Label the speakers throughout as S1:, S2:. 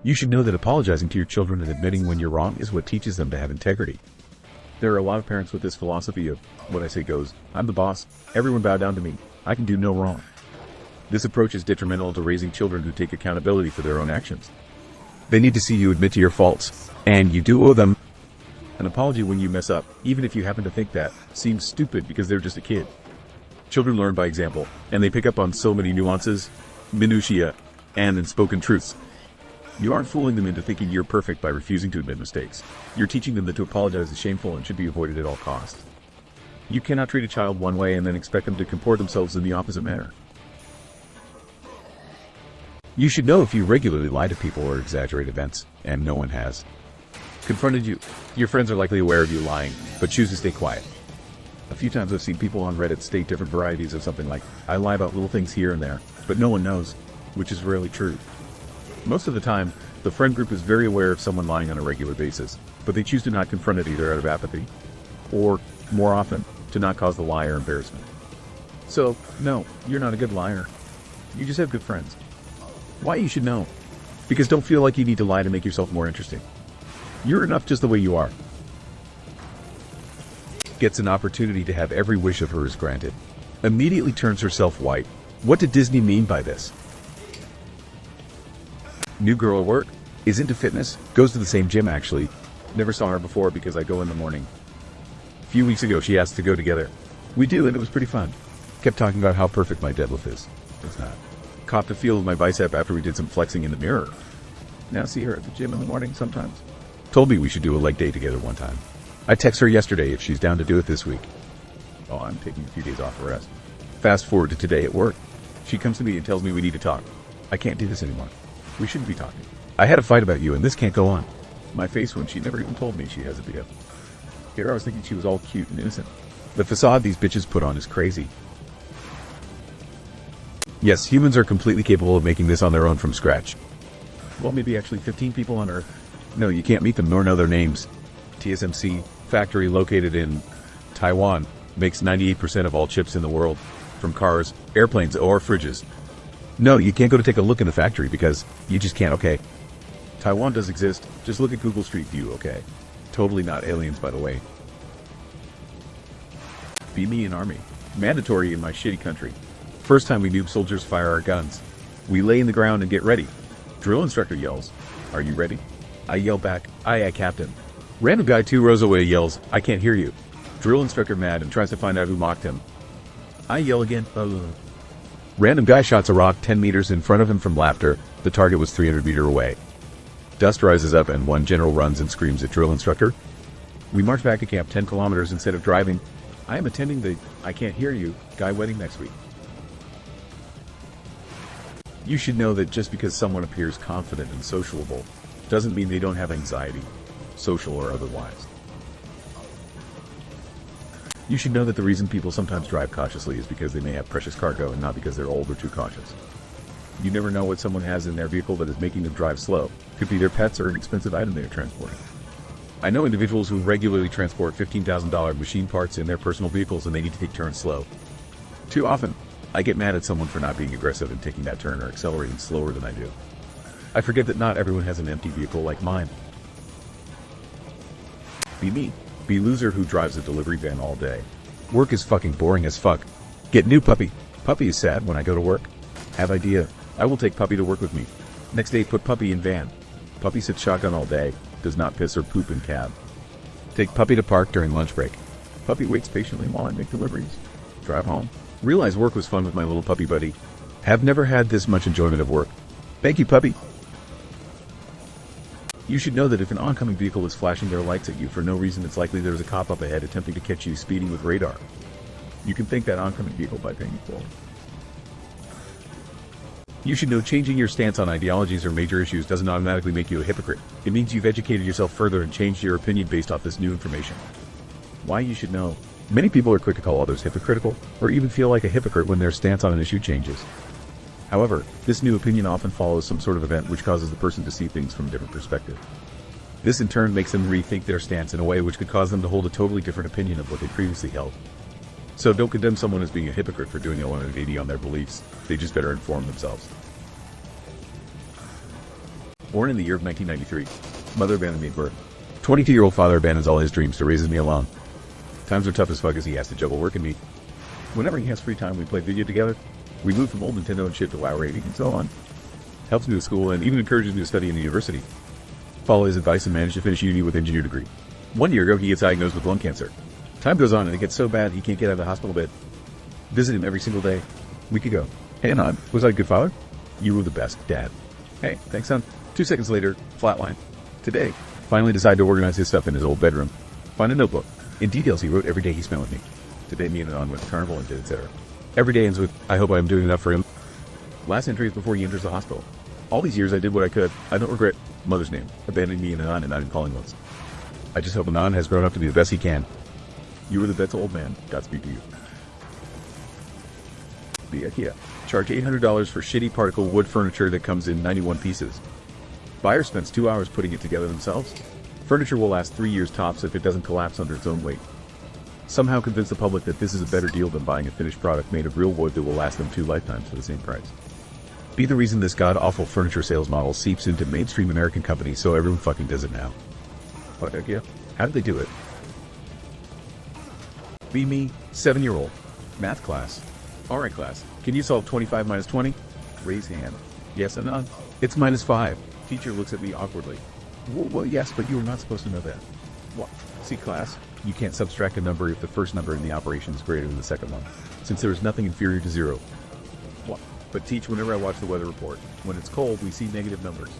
S1: You should know that apologizing to your children and admitting when you're wrong is what teaches them to have integrity. There are a lot of parents with this philosophy of, what I say goes, I'm the boss, everyone bow down to me, I can do no wrong. This approach is detrimental to raising children who take accountability for their own actions. They need to see you admit to your faults, and you do owe them an apology when you mess up, even if you happen to think that seems stupid because they're just a kid. Children learn by example, and they pick up on so many nuances, minutiae, and unspoken truths. You aren't fooling them into thinking you're perfect by refusing to admit mistakes. You're teaching them that to apologize is shameful and should be avoided at all costs. You cannot treat a child one way and then expect them to comport themselves in the opposite manner. You should know if you regularly lie to people or exaggerate events, and no one has confronted you, your friends are likely aware of you lying, but choose to stay quiet. A few times I've seen people on Reddit state different varieties of something like, I lie about little things here and there, but no one knows, which is rarely true. Most of the time, the friend group is very aware of someone lying on a regular basis, but they choose to not confront it either out of apathy, or, more often, to not cause the lie or embarrassment. So, no, you're not a good liar. You just have good friends. Why you should know? Because don't feel like you need to lie to make yourself more interesting. You're enough just the way you are. Gets an opportunity to have every wish of hers granted. Immediately turns herself white. What did Disney mean by this? New girl at work, is into fitness, goes to the same gym actually. Never saw her before because I go in the morning. A few weeks ago she asked to go together. We do, and it was pretty fun. Kept talking about how perfect my deadlift is. It's not. Copped a feel of my bicep after we did some flexing in the mirror. Now see her at the gym in the morning sometimes. Told me we should do a leg day together one time. I text her yesterday if she's down to do it this week. Oh, I'm taking a few days off for rest. Fast forward to today at work. She comes to me and tells me we need to talk. I can't do this anymore. We shouldn't be talking. I had a fight about you and this can't go on. My face when she never even told me she has a BF. Here I was thinking she was all cute and innocent. The facade these bitches put on is crazy. Yes, humans are completely capable of making this on their own from scratch. Well, maybe actually 15 people on Earth. No, you can't meet them nor know their names. TSMC, factory located in Taiwan, makes 98% of all chips in the world, from cars, airplanes, or fridges. No, you can't go to take a look in the factory because you just can't, okay? Taiwan does exist, just look at Google Street View, okay? Totally not aliens, by the way. Be me in Army. Mandatory in my shitty country. First time we noob soldiers fire our guns. We lay in the ground and get ready. Drill instructor yells, "Are you ready?" I yell back, "Aye, aye, Captain." Random guy 2 rows away yells, "I can't hear you." Drill instructor mad and tries to find out who mocked him. I yell again, "Ugh." Random guy shots a rock 10 meters in front of him from laughter. The target was 300 meters away. Dust rises up and one general runs and screams at drill instructor. We march back to camp 10 kilometers instead of driving. I am attending the "I can't hear you" guy wedding next week. You should know that just because someone appears confident and sociable doesn't mean they don't have anxiety, social or otherwise. You should know that the reason people sometimes drive cautiously is because they may have precious cargo and not because they're old or too cautious. You never know what someone has in their vehicle that is making them drive slow. Could be their pets or an expensive item they are transporting. I know individuals who regularly transport $15,000 machine parts in their personal vehicles and they need to take turns slow. Too often, I get mad at someone for not being aggressive and taking that turn or accelerating slower than I do. I forget that not everyone has an empty vehicle like mine. Be me. Be loser who drives a delivery van all day. Work is fucking boring as fuck. Get new puppy. Puppy is sad when I go to work. Have idea. I will take puppy to work with me. Next day put puppy in van. Puppy sits shotgun all day. Does not piss or poop in cab. Take puppy to park during lunch break. Puppy waits patiently while I make deliveries. Drive home. Realize work was fun with my little puppy buddy. Have never had this much enjoyment of work. Thank you, puppy. You should know that if an oncoming vehicle is flashing their lights at you for no reason, it's likely there's a cop up ahead attempting to catch you speeding with radar. You can thank that oncoming vehicle by paying it forward. You should know changing your stance on ideologies or major issues doesn't automatically make you a hypocrite. It means you've educated yourself further and changed your opinion based off this new information. Why you should know. Many people are quick to call others hypocritical, or even feel like a hypocrite when their stance on an issue changes. However, this new opinion often follows some sort of event which causes the person to see things from a different perspective. This in turn makes them rethink their stance in a way which could cause them to hold a totally different opinion of what they previously held. So don't condemn someone as being a hypocrite for doing a 180 on their beliefs. They just better inform themselves. Born in the year of 1993. Mother abandoned me at birth. 22-year-old father abandons all his dreams to raise me alone. Times are tough as fuck as he has to juggle work and me. Whenever he has free time, we play video together. We move from old Nintendo and shit to WoW rating and so on. Helps me with school and even encourages me to study in the university. Follow his advice and manage to finish uni with engineer degree. 1 year ago, he gets diagnosed with lung cancer. Time goes on and it gets so bad he can't get out of the hospital bed. Visit him every single day. Week ago. Hey, Anon, was I a good father? You were the best, Dad. Hey, thanks, son. 2 seconds later, flatline. Today, finally decided to organize his stuff in his old bedroom. Find a notebook. In details, he wrote every day he spent with me. Today, me and Anon went to carnival and did etc. Every day ends with, I hope I am doing enough for him. Last entry is before he enters the hospital. All these years I did what I could. I don't regret. Mother's name. Abandoning me and Anon and not in calling once. I just hope Anon has grown up to be the best he can. You were the best old man. Godspeed to you. The IKEA. Charge $800 for shitty particle wood furniture that comes in 91 pieces. Buyer spends 2 hours putting it together themselves. Furniture will last 3 years tops if it doesn't collapse under its own weight. Somehow convince the public that this is a better deal than buying a finished product made of real wood that will last them 2 lifetimes for the same price. Be the reason this god-awful furniture sales model seeps into mainstream American companies so everyone fucking does it now. What the heck? How did they do it? Be me, 7-year-old. Math class. Alright class, can you solve 25 minus 20? Raise hand. Yes and none. It's minus 5. Teacher looks at me awkwardly. Well, yes, but you were not supposed to know that. What? See class, you can't subtract a number if the first number in the operation is greater than the second one, since there is nothing inferior to 0. What? But teach, whenever I watch the weather report, when it's cold, we see negative numbers.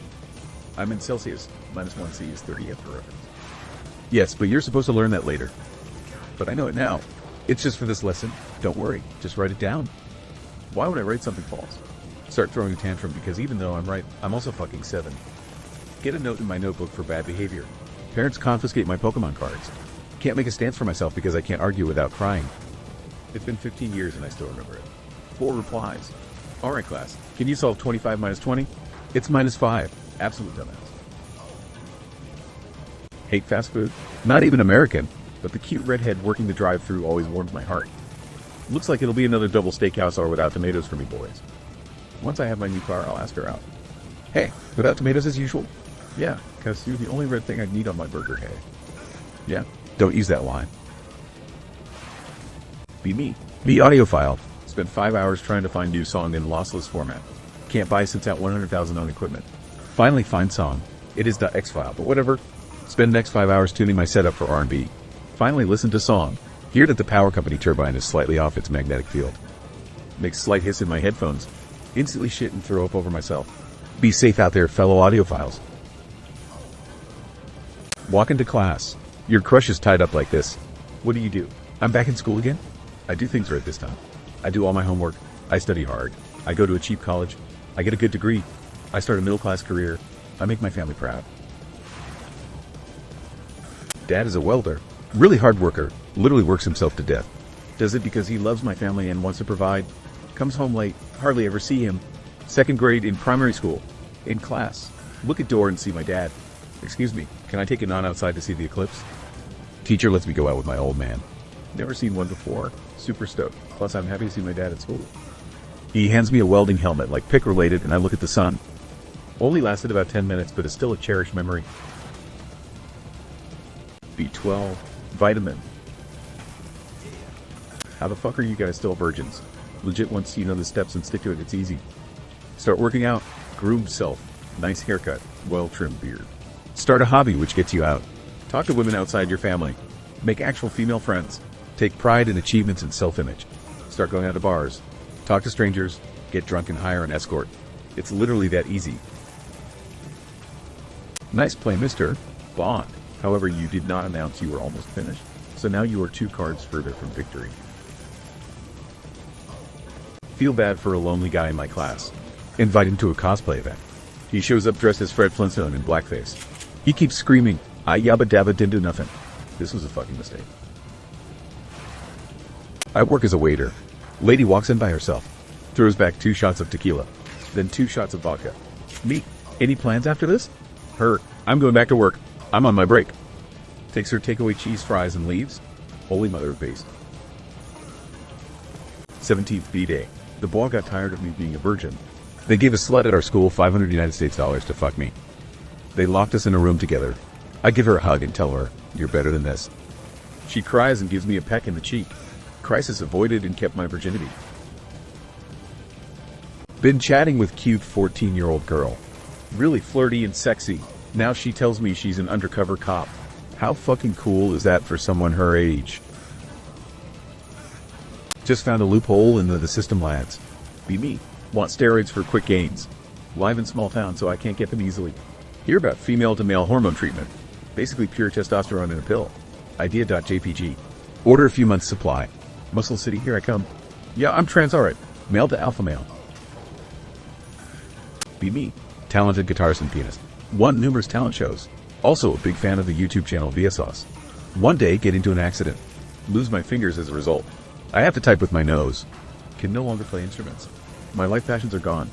S1: I'm in Celsius. Minus 1C is 30th for reference. Yes, but you're supposed to learn that later. But I know it now. It's just for this lesson. Don't worry. Just write it down. Why would I write something false? Start throwing a tantrum because even though I'm right, I'm also fucking 7. Get a note in my notebook for bad behavior. Parents confiscate my Pokemon cards. Can't make a stance for myself because I can't argue without crying. It's been 15 years and I still remember it. 4 replies. Alright class, can you solve 25 minus 20? It's minus 5. Absolute dumbass. Hate fast food? Not even American, but the cute redhead working the drive-thru always warms my heart. Looks like it'll be another double steakhouse or without tomatoes for me boys. Once I have my new car, I'll ask her out. Hey, without tomatoes as usual? Yeah, because you're the only red thing I'd need on my burger, hey. Yeah, don't use that line. Be me. Be audiophile. Spent 5 hours trying to find new song in lossless format. Can't buy since at 100,000 on equipment. Finally find song. It is .x file, but whatever. Spend next 5 hours tuning my setup for R&B. Finally listen to song. Hear that the power company turbine is slightly off its magnetic field. Makes slight hiss in my headphones. Instantly shit and throw up over myself. Be safe out there, fellow audiophiles. Walk into class. Your crush is tied up like this. What do? I'm back in school again? I do things right this time. I do all my homework. I study hard. I go to a cheap college. I get a good degree. I start a middle-class career. I make my family proud. Dad is a welder. Really hard worker. Literally works himself to death. Does it because he loves my family and wants to provide. Comes home late. Hardly ever see him. 2nd grade in primary school. In class. Look at door and see my dad. Excuse me, can I take a non outside to see the eclipse? Teacher lets me go out with my old man. Never seen one before. Super stoked. Plus I'm happy to see my dad at school. He hands me a welding helmet like pick related and I look at the sun. Only lasted about 10 minutes but is still a cherished memory. B12. Vitamin. How the fuck are you guys still virgins? Legit, once you know the steps and stick to it, it's easy. Start working out. Groom self. Nice haircut. Well-trimmed beard. Start a hobby which gets you out. Talk to women outside your family. Make actual female friends. Take pride in achievements and self-image. Start going out to bars. Talk to strangers. Get drunk and hire an escort. It's literally that easy. Nice play, Mr. Bond. However, you did not announce you were almost finished. So now you are 2 cards further from victory. Feel bad for a lonely guy in my class. Invite him to a cosplay event. He shows up dressed as Fred Flintstone in blackface. He keeps screaming, I yabba dabba didn't do nothing. This was a fucking mistake. I work as a waiter. Lady walks in by herself. Throws back 2 shots of tequila. Then 2 shots of vodka. Me, any plans after this? Her, I'm going back to work. I'm on my break. Takes her takeaway cheese fries and leaves. Holy mother of base. 17th B-Day. The ball got tired of me being a virgin. They gave a slut at our school $500 United States to fuck me. They locked us in a room together. I give her a hug and tell her, "You're better than this." She cries and gives me a peck in the cheek. Crisis avoided and kept my virginity. Been chatting with cute 14-year-old girl. Really flirty and sexy. Now she tells me she's an undercover cop. How fucking cool is that for someone her age? Just found a loophole in the system, lads. Be me. Want steroids for quick gains. Live in small town so I can't get them easily. Hear about female to male hormone treatment. Basically pure testosterone in a pill. Idea.jpg. Order a few months supply. Muscle City, here I come. Yeah, I'm trans, alright. Male to alpha male. Be me. Talented guitarist and pianist. Won numerous talent shows. Also a big fan of the YouTube channel Vsauce. One day get into an accident. Lose my fingers as a result. I have to type with my nose. Can no longer play instruments. My life passions are gone.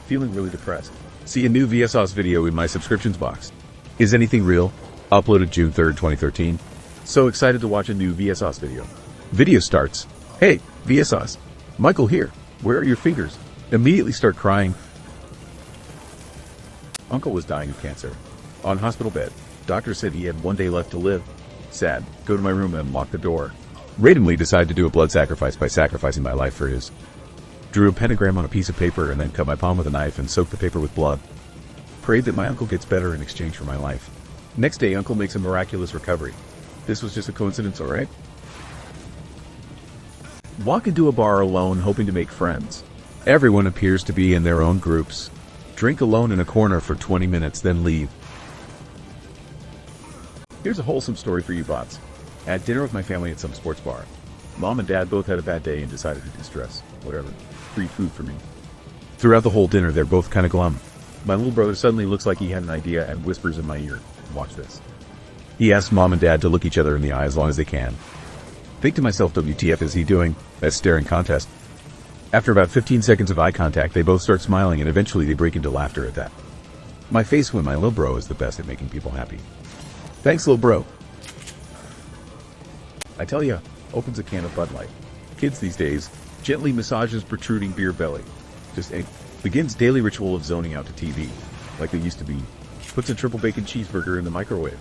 S1: Feeling really depressed. See a new Vsauce video in my subscriptions box. Is anything real? Uploaded June 3rd, 2013. So excited to watch a new Vsauce video. Video starts. Hey, Vsauce. Michael here. Where are your fingers? Immediately start crying. Uncle was dying of cancer. On hospital bed. Doctor said he had 1 day left to live. Sad. Go to my room and lock the door. Randomly decide to do a blood sacrifice by sacrificing my life for his. Drew a pentagram on a piece of paper and then cut my palm with a knife and soaked the paper with blood. Prayed that my uncle gets better in exchange for my life. Next day, uncle makes a miraculous recovery. This was just a coincidence, alright? Walk into a bar alone hoping to make friends. Everyone appears to be in their own groups. Drink alone in a corner for 20 minutes, then leave. Here's a wholesome story for you bots. At dinner with my family at some sports bar. Mom and dad both had a bad day and decided to distress. Whatever. Free food for me. Throughout the whole dinner, they're both kind of glum. My little brother suddenly looks like he had an idea and whispers in my ear. Watch this. He asks mom and dad to look each other in the eye as long as they can. Think to myself, WTF is he doing? A staring contest. After about 15 seconds of eye contact, they both start smiling and eventually they break into laughter at that. My face when my little bro is the best at making people happy. Thanks, little bro. I tell ya, opens a can of Bud Light. Kids these days, gently massages protruding beer belly. Just begins daily ritual of zoning out to TV, like they used to be. Puts a triple bacon cheeseburger in the microwave.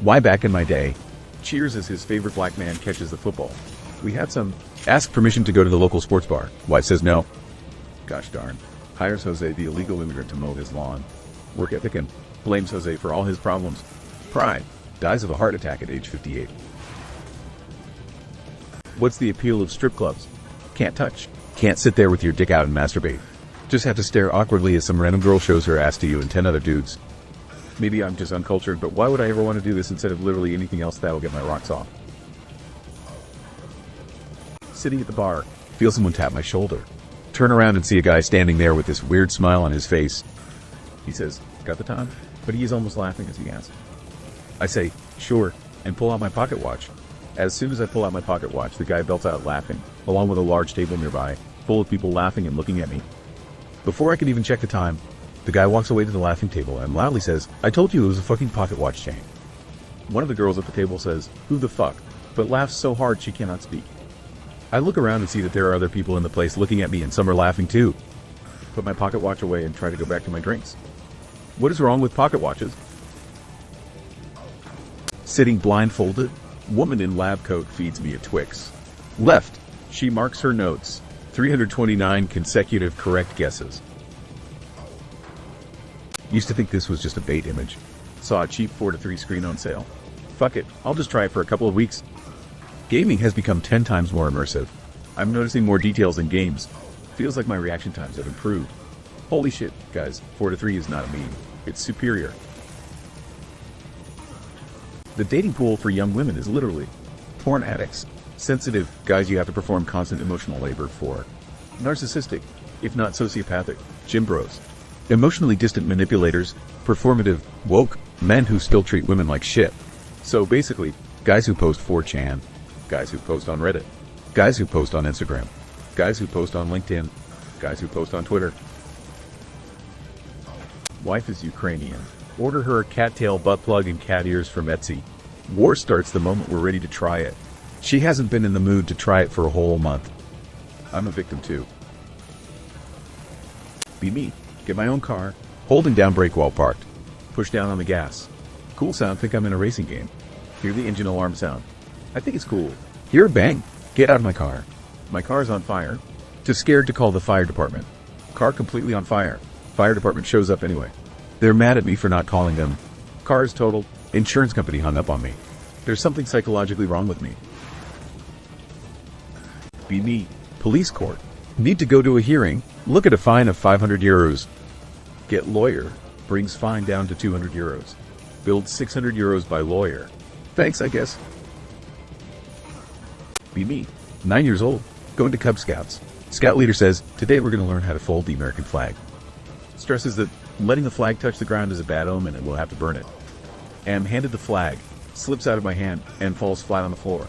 S1: Why back in my day, cheers as his favorite black man catches the football. We had some. Ask permission to go to the local sports bar. Wife says no. Gosh darn. Hires Jose, the illegal immigrant, to mow his lawn. Work ethic and blames Jose for all his problems. Pride. Dies of a heart attack at age 58. What's the appeal of strip clubs? Can't touch. Can't sit there with your dick out and masturbate. Just have to stare awkwardly as some random girl shows her ass to you and 10 other dudes. Maybe I'm just uncultured, but why would I ever want to do this instead of literally anything else that'll get my rocks off? Sitting at the bar, feel someone tap my shoulder. Turn around and see a guy standing there with this weird smile on his face. He says, "Got the time?" But he is almost laughing as he asks. I say, "Sure," and pull out my pocket watch. As soon as I pull out my pocket watch, the guy belts out laughing, along with a large table nearby, full of people laughing and looking at me. Before I can even check the time, the guy walks away to the laughing table and loudly says, "I told you it was a fucking pocket watch chain." One of the girls at the table says, "Who the fuck?" but laughs so hard she cannot speak. I look around and see that there are other people in the place looking at me and some are laughing too. Put my pocket watch away and try to go back to my drinks. What is wrong with pocket watches? Sitting blindfolded, woman in lab coat feeds me a Twix. Left, she marks her notes. 329 consecutive correct guesses. Used to think this was just a bait image. Saw a cheap 4:3 screen on sale. Fuck it, I'll just try it for a couple of weeks. Gaming has become 10 times more immersive. I'm noticing more details in games. Feels like my reaction times have improved. Holy shit, guys, 4:3 is not a meme. It's superior. The dating pool for young women is literally porn addicts, sensitive guys you have to perform constant emotional labor for, narcissistic, if not sociopathic, gym bros, emotionally distant manipulators, performative, woke, men who still treat women like shit. So basically, guys who post 4chan, guys who post on Reddit, guys who post on Instagram, guys who post on LinkedIn, guys who post on Twitter. Wife is Ukrainian. Order her a cattail butt plug and cat ears from Etsy. War starts the moment we're ready to try it. She hasn't been in the mood to try it for a whole month. I'm a victim too. Be me. Get my own car, holding down brake while parked. push down on the gas. Cool sound, think I'm in a racing game. Hear the engine alarm sound. I think it's cool. Hear a bang. Get out of my car. My car's on fire. Too scared to call the fire department. Car completely on fire. Fire department shows up anyway. They're mad at me for not calling them. Car is totaled. Insurance company hung up on me. There's something psychologically wrong with me. Be me. Police court. Need to go to a hearing. Look at a fine of 500 euros. Get lawyer. Brings fine down to 200 euros. Billed 600 euros by lawyer. Thanks, I guess. Be me. 9 years old. Going to Cub Scouts. Scout leader says, today we're going to learn how to fold the American flag. Stresses that letting the flag touch the ground is a bad omen and we'll have to burn it. Am handed the flag, slips out of my hand, and falls flat on the floor.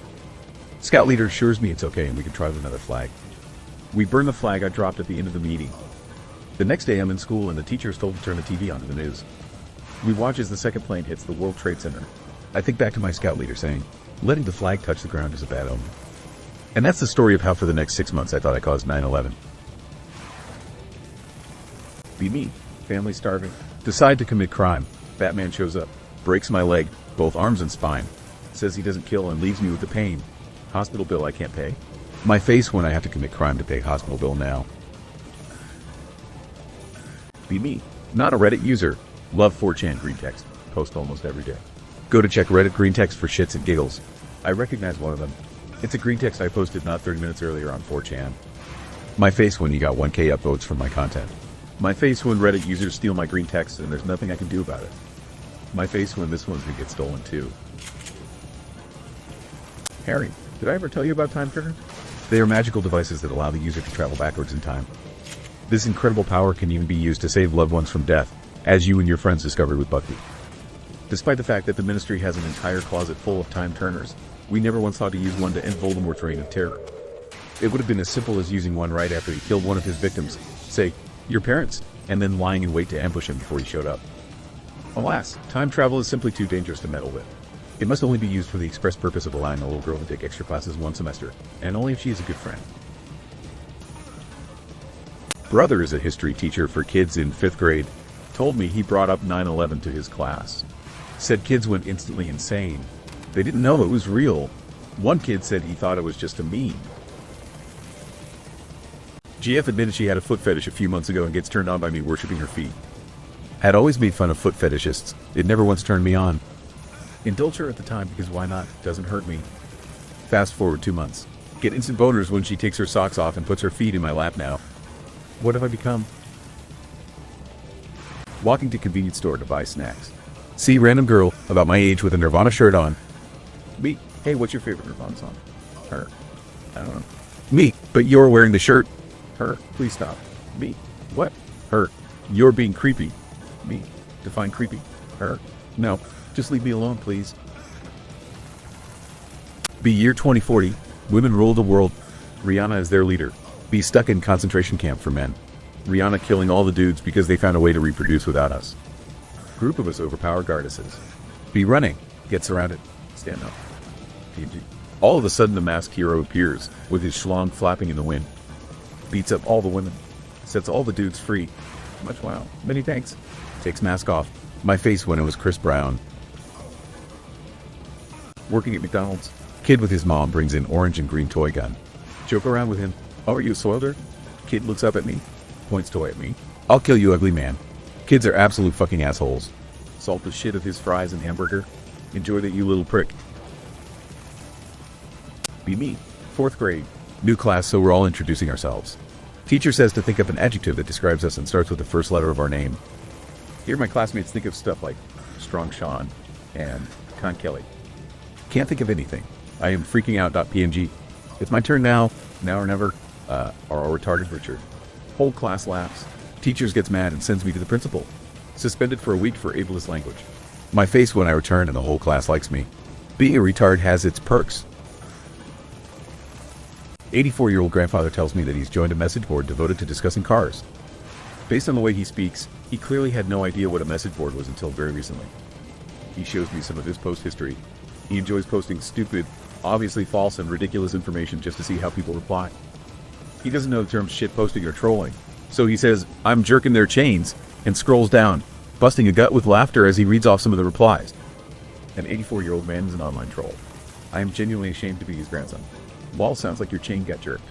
S1: Scout leader assures me it's okay and we can try with another flag. We burn the flag I dropped at the end of the meeting. The next day I'm in school and the teacher is told to turn the TV on to the news. We watch as the second plane hits the World Trade Center. I think back to my scout leader saying, letting the flag touch the ground is a bad omen. And that's the story of how for the next 6 months I thought I caused 9/11. Be me. Family starving. Decide to commit crime. Batman shows up. Breaks my leg, both arms and spine. Says he doesn't kill and leaves me with the pain. Hospital bill I can't pay. My face when I have to commit crime to pay hospital bill now. Be me. Not a Reddit user. Love 4chan green text. Post almost every day. Go to check Reddit green text for shits and giggles. I recognize one of them. It's a green text I posted not 30 minutes earlier on 4chan. My face when you got 1k upvotes from my content. My face when Reddit users steal my green text and there's nothing I can do about it. My face when this one's gonna get stolen too. Harry, did I ever tell you about time turner? They are magical devices that allow the user to travel backwards in time. This incredible power can even be used to save loved ones from death, as you and your friends discovered with Bucky. Despite the fact that the Ministry has an entire closet full of time turners, we never once thought to use one to end Voldemort's reign of terror. It would have been as simple as using one right after he killed one of his victims, say, your parents, and then lying in wait to ambush him before he showed up. Alas, time travel is simply too dangerous to meddle with. It must only be used for the express purpose of allowing a little girl to take extra classes one semester, and only if she is a good friend. Brother is a history teacher for kids in 5th grade. Told me he brought up 9/11 to his class. Said kids went instantly insane. They didn't know it was real. One kid said he thought it was just a meme. GF admitted she had a foot fetish a few months ago and gets turned on by me worshipping her feet. Had always made fun of foot fetishists. It never once turned me on. Indulge her at the time because why not? Doesn't hurt me. Fast forward 2 months. Get instant boners when she takes her socks off and puts her feet in my lap now. What have I become? Walking to convenience store to buy snacks. See random girl about my age with a Nirvana shirt on. Me. Hey, what's your favorite Nirvana song? Her. I don't know. Me. But you're wearing the shirt. Her. Please stop. Me. What? Her. You're being creepy. Me. Define creepy. Her. No. Just leave me alone, please. Be year 2040. Women rule the world. Rihanna is their leader. Be stuck in concentration camp for men. Rihanna killing all the dudes because they found a way to reproduce without us. Group of us overpower goddesses. Be running. Get surrounded. Stand up. PG. All of a sudden a masked hero appears, with his schlong flapping in the wind. Beats up all the women. Sets all the dudes free. Much wow. Many thanks. Takes mask off. My face when it was Chris Brown. Working at McDonald's. Kid with his mom brings in orange and green toy gun. Joke around with him. Oh, are you a soilder? Kid looks up at me. Points toy at me. I'll kill you, ugly man. Kids are absolute fucking assholes. Salt the shit of his fries and hamburger. Enjoy that, you little prick. Be me. 4th grade. New class, so we're all introducing ourselves. Teacher says to think up an adjective that describes us and starts with the first letter of our name. Here my classmates think of stuff like Strong Sean and Con Kelly. Can't think of anything. I am freaking out.png. It's my turn now. Now or never. Or retarded Richard. Whole class laughs. Teachers gets mad and sends me to the principal. Suspended for a week for ableist language. My face when I return and the whole class likes me. Being a retard has its perks. 84-year-old grandfather tells me that he's joined a message board devoted to discussing cars. Based on the way he speaks, he clearly had no idea what a message board was until very recently. He shows me some of his post history. He enjoys posting stupid, obviously false and ridiculous information just to see how people reply. He doesn't know the terms shitposting or trolling, so he says, I'm jerking their chains, and scrolls down. busting a gut with laughter as he reads off some of the replies. An 84-year-old man is an online troll. I am genuinely ashamed to be his grandson. Wall sounds like your chain got jerked.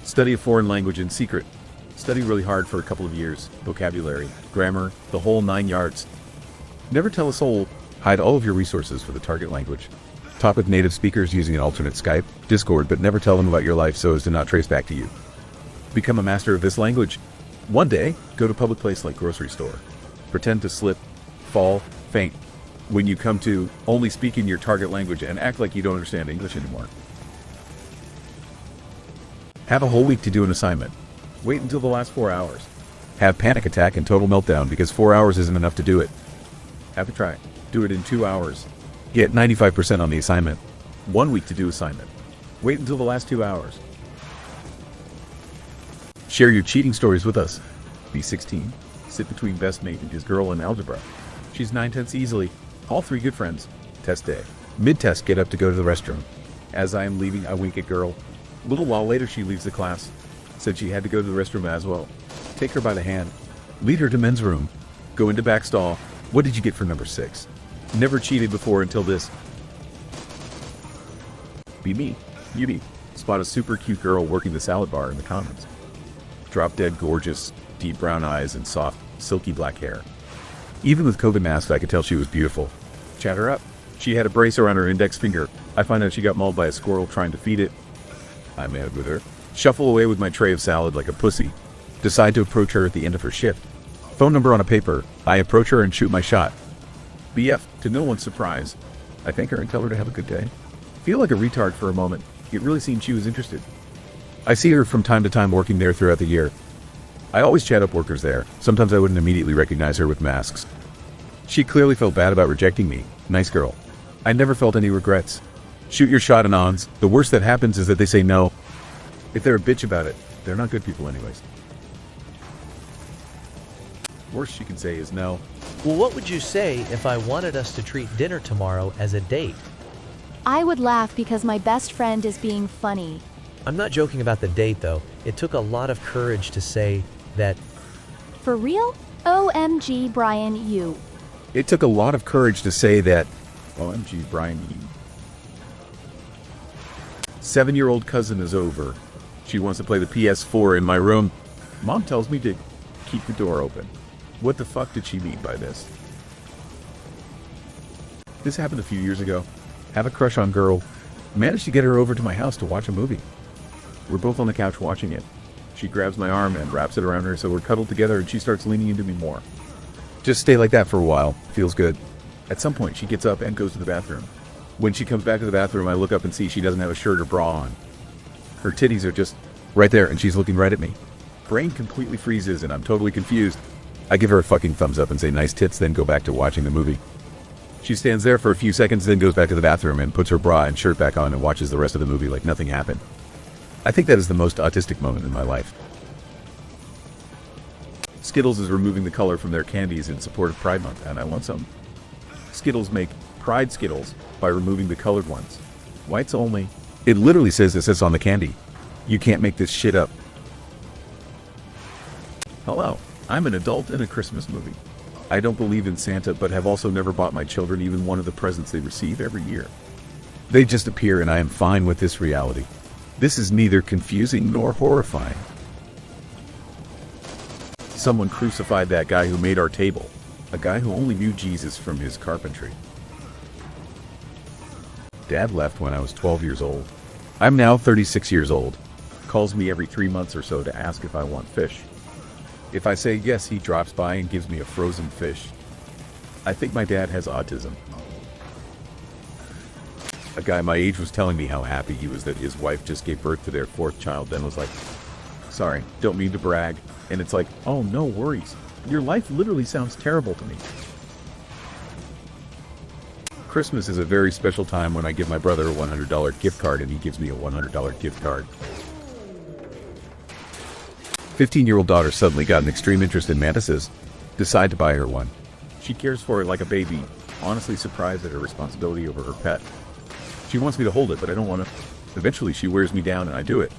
S1: Study a foreign language in secret. Study really hard for a couple of years. Vocabulary, grammar, the whole 9 yards. Never tell a soul. Hide all of your resources for the target language. Talk with native speakers using an alternate Skype, Discord, but never tell them about your life so as to not trace back to you. Become a master of this language. One day, go to a public place like grocery store. Pretend to slip, fall, faint. When you come to, only speak in your target language and act like you don't understand English anymore. Have a whole week to do an assignment. Wait until the last 4 hours. Have panic attack and total meltdown because 4 hours isn't enough to do it. Have a try. Do it in 2 hours. Get 95% on the assignment. 1 week to do assignment. Wait until the last 2 hours. Share your cheating stories with us. Be 16. Sit between best mate and his girl in algebra. She's 9/10 easily. All 3 good friends. Test day. Mid-test, get up to go to the restroom. As I am leaving, I wink at girl. A little while later, she leaves the class. Said she had to go to the restroom as well. Take her by the hand. Lead her to men's room. Go into back stall. What did you get for number 6? Never cheated before until this. Be me. You be. Spot a super cute girl working the salad bar in the commons. Drop dead gorgeous, deep brown eyes and soft, silky black hair. Even with COVID masks, I could tell she was beautiful. Chat her up. She had a brace around her index finger. I find out she got mauled by a squirrel trying to feed it. I'm mad with her. Shuffle away with my tray of salad like a pussy. Decide to approach her at the end of her shift. Phone number on a paper. I approach her and shoot my shot. BF, to no one's surprise. I thank her and tell her to have a good day. Feel like a retard for a moment. It really seemed she was interested. I see her from time to time working there throughout the year. I always chat up workers there. Sometimes I wouldn't immediately recognize her with masks. She clearly felt bad about rejecting me. Nice girl. I never felt any regrets. Shoot your shot anons. The worst that happens is that they say no. If they're a bitch about it, they're not good people anyways. Worst she can say is no.
S2: Well, what would you say if I wanted us to treat dinner tomorrow as a date?
S3: I would laugh because my best friend is being funny.
S2: I'm not joking about the date, though. It took a lot of courage to say that.
S3: For real? OMG, Brian, you.
S1: It took a lot of courage to say that. OMG, Brian, you. 7-year-old cousin is over. She wants to play the PS4 in my room. Mom tells me to keep the door open. What the fuck did she mean by this? This happened a few years ago. Have a crush on girl. Managed to get her over to my house to watch a movie. We're both on the couch watching it. She grabs my arm and wraps it around her so we're cuddled together and she starts leaning into me more. Just stay like that for a while. Feels good. At some point she gets up and goes to the bathroom. When she comes back to the bathroom, I look up and see she doesn't have a shirt or bra on. Her titties are just right there and she's looking right at me. Brain completely freezes and I'm totally confused. I give her a fucking thumbs up and say nice tits, then go back to watching the movie. She stands there for a few seconds, then goes back to the bathroom and puts her bra and shirt back on and watches the rest of the movie like nothing happened. I think that is the most autistic moment in my life. Skittles is removing the color from their candies in support of Pride Month, and I want some. Skittles make Pride Skittles by removing the colored ones. Whites only. It literally says this on the candy. You can't make this shit up. Hello, I'm an adult in a Christmas movie. I don't believe in Santa, but have also never bought my children even one of the presents they receive every year. They just appear and I am fine with this reality. This is neither confusing nor horrifying. Someone crucified that guy who made our table. A guy who only knew Jesus from his carpentry. Dad left when I was 12 years old. I'm now 36 years old. Calls me every 3 months or so to ask if I want fish. If I say yes, he drops by and gives me a frozen fish. I think my dad has autism. A guy my age was telling me how happy he was that his wife just gave birth to their 4th child, then was like, sorry, don't mean to brag. And it's like, oh, no worries. Your life literally sounds terrible to me. Christmas is a very special time when I give my brother a $100 gift card and he gives me a $100 gift card. 15-year-old daughter suddenly got an extreme interest in mantises. Decide to buy her one. She cares for it like a baby, honestly surprised at her responsibility over her pet. She wants me to hold it, but I don't want to. Eventually she wears me down and I do it.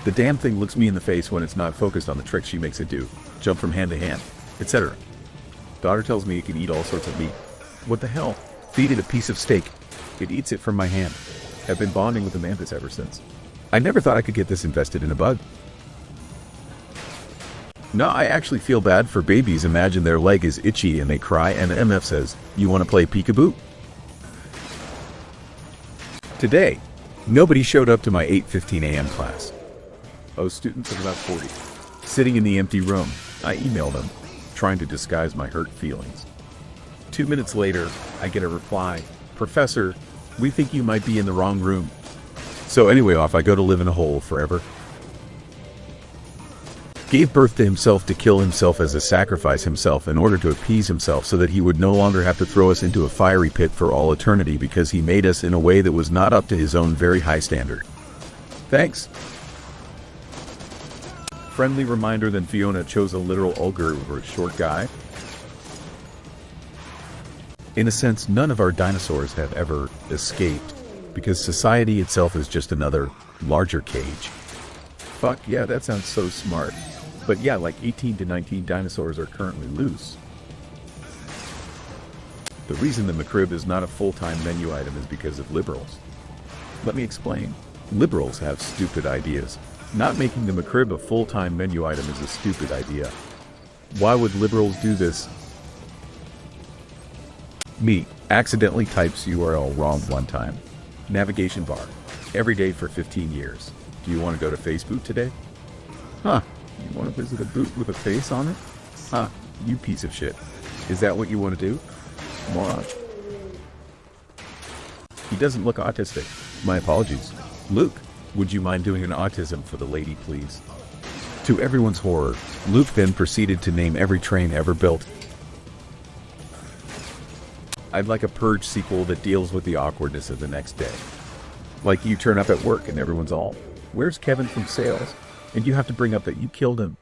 S1: The damn thing looks me in the face when it's not focused on the trick she makes it do. Jump from hand to hand. etc. Daughter tells me it can eat all sorts of meat. What the hell? Feed it a piece of steak. It eats it from my hand. I've been bonding with the mantis ever since. I never thought I could get this invested in a bug. No, I actually feel bad for babies. Imagine their leg is itchy and they cry and MF says, "You want to play peekaboo?" Today, nobody showed up to my 8:15 a.m. class. Oh, students of about 40. Sitting in the empty room, I email them, trying to disguise my hurt feelings. 2 minutes later, I get a reply, "Professor, we think you might be in the wrong room." So anyway, off I go to live in a hole forever. Gave birth to himself to kill himself as a sacrifice himself in order to appease himself so that he would no longer have to throw us into a fiery pit for all eternity because he made us in a way that was not up to his own very high standard. Thanks. Friendly reminder that Fiona chose a literal ogre over a short guy. In a sense, none of our dinosaurs have ever escaped because society itself is just another, larger cage. Fuck yeah, that sounds so smart. But yeah, like 18 to 19 dinosaurs are currently loose. The reason the McRib is not a full-time menu item is because of liberals. Let me explain. Liberals have stupid ideas. Not making the McRib a full-time menu item is a stupid idea. Why would liberals do this? Me accidentally types URL wrong one time. Navigation bar. Every day for 15 years. Do you want to go to Facebook today? Huh. You want to visit a boot with a face on it? Huh. You piece of shit. Is that what you want to do? Moron. He doesn't look autistic. My apologies. Luke, would you mind doing an autism for the lady, please? To everyone's horror, Luke then proceeded to name every train ever built. I'd like a Purge sequel that deals with the awkwardness of the next day. Like you turn up at work and everyone's all, "Where's Kevin from sales?" And you have to bring up that you killed him.